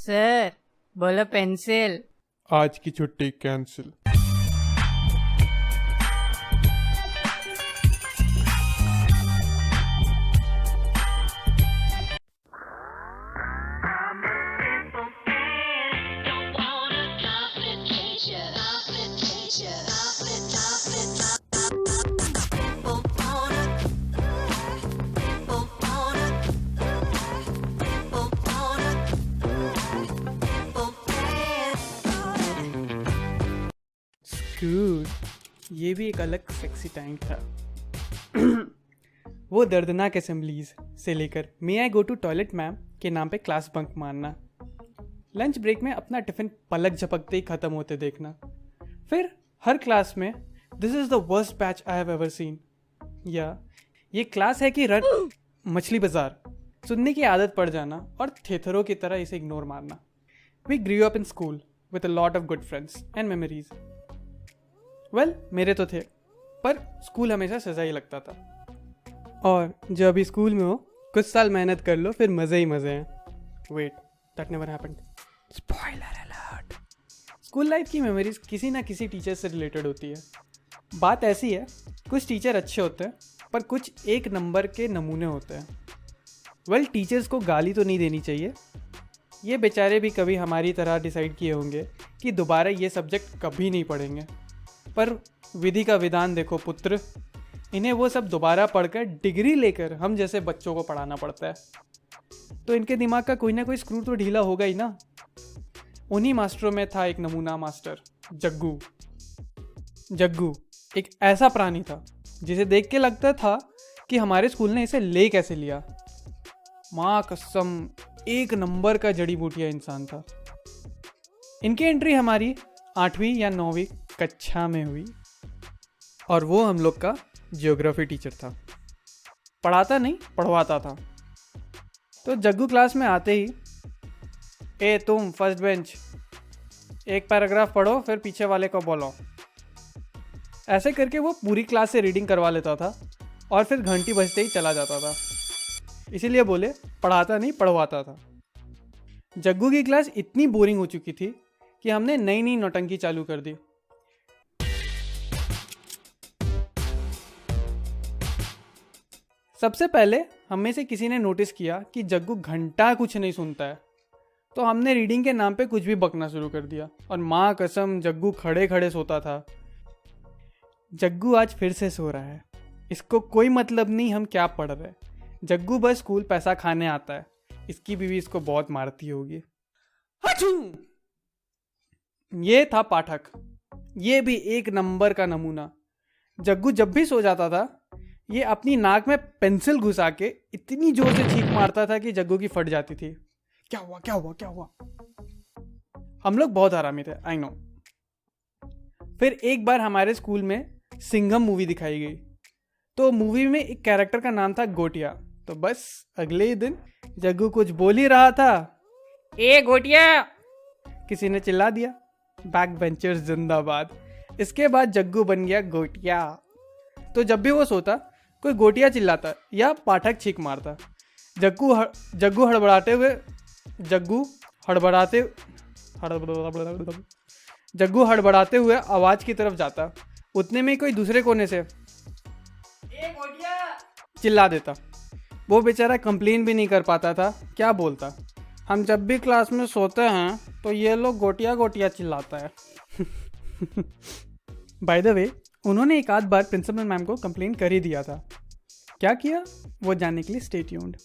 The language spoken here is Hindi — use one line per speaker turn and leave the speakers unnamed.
सर बोलो पेंसिल।
आज की छुट्टी कैंसिल।
स्कूल, ये भी एक अलग सेक्सी टाइम था। वो दर्दनाक असेंबलीज से लेकर मे आई गो टू टॉयलेट मैम के नाम पे क्लास बंक मारना, लंच ब्रेक में अपना टिफिन पलक झपकते ही खत्म होते देखना, फिर हर क्लास में this is the worst batch I have ever seen, या ये क्लास है कि रन मछली बाजार सुनने की आदत पड़ जाना और थेथरों की तरह इसे इग्नोर मारना। We grew up in school with a lot of good friends and memories. Well, मेरे तो थे, पर स्कूल हमेशा सजा ही लगता था। और जब अभी स्कूल में हो, कुछ साल मेहनत कर लो, फिर मज़े ही मज़े हैं। Wait, that never happened. Spoiler alert. School life की मेमोरीज किसी ना किसी टीचर से रिलेटेड होती है। बात ऐसी है, कुछ टीचर अच्छे होते हैं, पर कुछ एक नंबर के नमूने होते हैं। वेल, टीचर्स को गाली तो नहीं देनी चाहिए, ये बेचारे भी कभी हमारी तरह डिसाइड किए होंगे कि दोबारा ये सब्जेक्ट कभी नहीं पढ़ेंगे, पर विधि का विधान देखो पुत्र, इन्हें वो सब दोबारा पढ़कर डिग्री लेकर हम जैसे बच्चों को पढ़ाना पड़ता है। तो इनके दिमाग का कोई ना कोई स्क्रू तो ढीला होगा ही ना। उन्हीं मास्टरों में था एक नमूना मास्टर, जग्गू। जग्गू एक ऐसा प्राणी था जिसे देख के लगता था कि हमारे स्कूल ने इसे ले कैसे लिया। माँ कसम, एक नंबर का जड़ी बूटिया इंसान था। इनकी एंट्री हमारी 8वीं या 9वीं कक्षा में हुई, और वो हम लोग का ज्योग्राफी टीचर था। पढ़ाता नहीं, पढ़वाता था। तो जग्गू क्लास में आते ही, ए तुम फर्स्ट बेंच, एक पैराग्राफ पढ़ो फिर पीछे वाले को बोलो, ऐसे करके वो पूरी क्लास से रीडिंग करवा लेता था और फिर घंटी बजते ही चला जाता था। इसीलिए बोले पढ़ाता नहीं, पढ़वाता था। जग्गू की क्लास इतनी बोरिंग हो चुकी थी कि हमने नई नई नौटंकी चालू कर दी। सबसे पहले हम में से किसी ने नोटिस किया कि जग्गू घंटा कुछ नहीं सुनता है, तो हमने रीडिंग के नाम पे कुछ भी बकना शुरू कर दिया, और माँ कसम जग्गू खड़े खड़े सोता था। जग्गू आज फिर से सो रहा है, इसको कोई मतलब नहीं हम क्या पढ़ रहे। जग्गू बस स्कूल पैसा खाने आता है, इसकी बीवी इसको बहुत मारती होगी। ये था पाठक, ये भी एक नंबर का नमूना। जग्गू जब भी सो जाता था, ये अपनी नाक में पेंसिल घुसा के इतनी जोर से छींक मारता था कि जग्गू की फट जाती थी। क्या हुआ क्या हुआ क्या हुआ। हम लोग बहुत हरामी थे, आई नो। फिर एक बार हमारे स्कूल में सिंघम मूवी दिखाई गई, तो मूवी में एक कैरेक्टर का नाम था गोटिया। तो बस अगले ही दिन जग्गू कुछ बोल ही रहा था, ए गोटिया, किसी ने चिल्ला दिया, बैक बेंचर्स जिंदाबाद। इसके बाद जग्गू बन गया गोटिया। तो जब भी वो सोता, कोई गोटिया चिल्लाता या पाठक छींक मारता, जग्गू हड़बड़ाते हुए आवाज की तरफ जाता। उतने में कोई दूसरे कोने से ए गोटिया चिल्ला देता। वो बेचारा कंप्लेन भी नहीं कर पाता था, क्या बोलता, हम जब भी क्लास में सोते हैं तो ये लोग गोटिया गोटिया चिल्लाता है। बाय द वे, उन्होंने एक आध बार प्रिंसिपल मैम को कंप्लेन कर ही दिया था। क्या किया वो जानने के लिए स्टे ट्यून्ड।